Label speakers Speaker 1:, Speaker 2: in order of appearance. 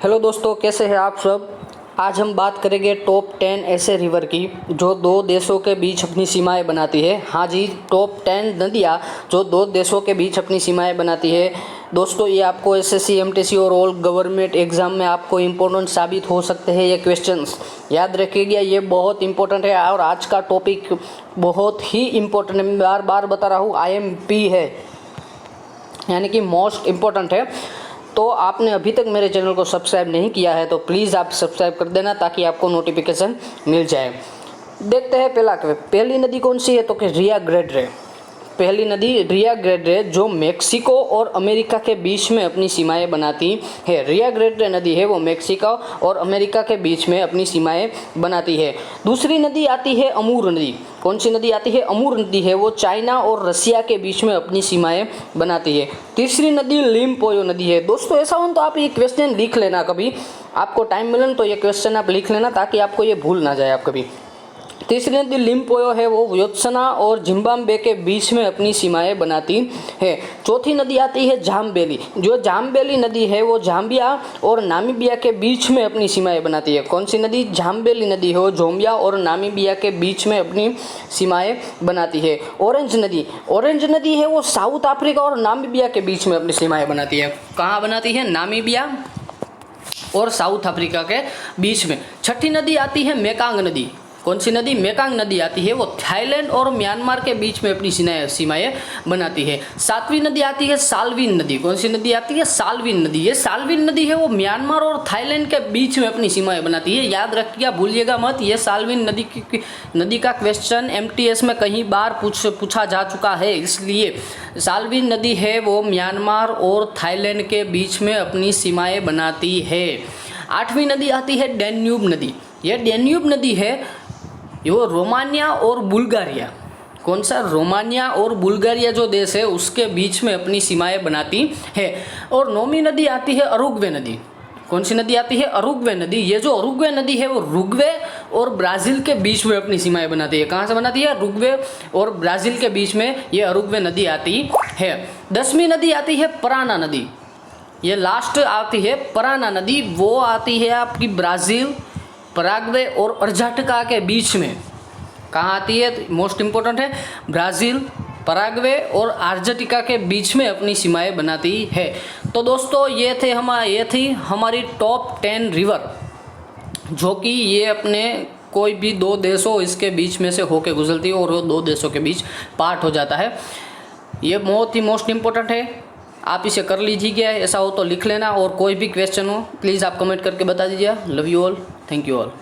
Speaker 1: Hello दोस्तों, कैसे हैं आप सब। आज हम बात करेंगे टॉप 10 ऐसे रिवर की जो दो देशों के बीच अपनी सीमाएं बनाती है। हाँ जी, टॉप 10 नदियाँ जो दो देशों के बीच अपनी सीमाएं बनाती है। दोस्तों, ये आपको एसएससी, एमटीसी और ऑल गवर्नमेंट एग्जाम में आपको इम्पोर्टेंट साबित हो सकते हैं। ये क्वेश्चंस याद रखिएगा, ये बहुत इंपॉर्टेंट है और आज का टॉपिक बहुत ही इम्पोर्टेंट है। मैं बार बार बता रहा हूँ, IMP है, यानी कि मोस्ट इम्पोर्टेंट है। तो आपने अभी तक मेरे चैनल को सब्सक्राइब नहीं किया है तो प्लीज़ आप सब्सक्राइब कर देना ताकि आपको नोटिफिकेशन मिल जाए। देखते हैं पहली नदी कौन सी है, तो कि रिया ग्रेंडे। पहली नदी रिया ग्रेंडे जो मेक्सिको और अमेरिका के बीच में अपनी सीमाएं बनाती है। रिया ग्रेंडे नदी है वो मेक्सिको और अमेरिका के बीच में अपनी सीमाएं बनाती है। दूसरी नदी आती है अमूर नदी। कौन सी नदी आती है? अमूर नदी है वो चाइना और रसिया के बीच में अपनी सीमाएं बनाती है। तीसरी नदी लिम्पोयो नदी है। दोस्तों, ऐसा हो तो आप ये क्वेश्चन लिख लेना, कभी आपको टाइम मिले तो ये क्वेश्चन आप लिख लेना ताकि आपको ये भूल ना जाए आप कभी। तीसरी नदी लिम्पोयो है वो बोत्सवाना और जिम्बाब्वे के बीच में अपनी सीमाएं बनाती है। चौथी नदी आती है जामबेली। जो जामबेली नदी है वो जाम्बिया और नामीबिया के बीच में अपनी सीमाएं बनाती है। कौन सी नदी? जामबेली नदी है वो जाम्बिया और नामीबिया के बीच में अपनी सीमाएं बनाती है। ऑरेंज नदी है वो साउथ अफ्रीका और नामीबिया के बीच में अपनी सीमाएं बनाती है। कहाँ बनाती है? नामीबिया और साउथ अफ्रीका के बीच में। छठी नदी आती है मेकांग नदी। कौन सी नदी? मेकांग नदी आती है वो थाईलैंड और म्यांमार के बीच में अपनी सीमाएं बनाती है। सातवीं नदी आती है साल्विन नदी। कौन सी नदी आती है? साल्विन नदी। ये साल्विन नदी है वो म्यांमार और थाईलैंड के बीच में अपनी सीमाएं बनाती है। याद रखिएगा, भूलिएगा मत। ये साल्विन नदी का क्वेश्चन MTS में कई बार पूछा जा चुका है, इसलिए साल्विन नदी है वो म्यांमार और थाईलैंड के बीच में अपनी सीमाएं बनाती है। आठवीं नदी आती है डैन्यूब नदी। यह डैन्यूब नदी है वो रोमानिया और बुल्गारिया। कौन सा? रोमानिया और बुल्गारिया जो देश है उसके बीच में अपनी सीमाएं बनाती है। और नौवीं नदी आती है उरुग्वे नदी। कौन सी नदी आती है? उरुग्वे नदी। ये जो उरुग्वे नदी है वो उरुग्वे और ब्राज़ील के बीच में अपनी सीमाएं बनाती है। कहाँ से बनाती है? उरुग्वे और ब्राज़ील के बीच में ये उरुग्वे नदी आती है। 10वीं नदी आती है पराना नदी। ये लास्ट आती है पराना नदी। वो आती है आपकी ब्राज़ील, पराग्वे और अर्जेंटीना के बीच में। कहाँ आती है? मोस्ट इम्पोर्टेंट है, ब्राज़ील, पराग्वे और अर्जेंटीना के बीच में अपनी सीमाएं बनाती है। तो दोस्तों, ये थी हमारी टॉप 10 रिवर, जो कि ये अपने कोई भी दो देश हो इसके बीच में से होके गुजरती है और वो दो देशों के बीच पार्ट हो जाता है। ये बहुत ही मोस्ट इम्पोर्टेंट है, आप इसे कर लीजिएगा। ऐसा हो तो लिख लेना और कोई भी क्वेश्चन हो प्लीज़ आप कमेंट करके बता दीजिए। Love you all, thank you all.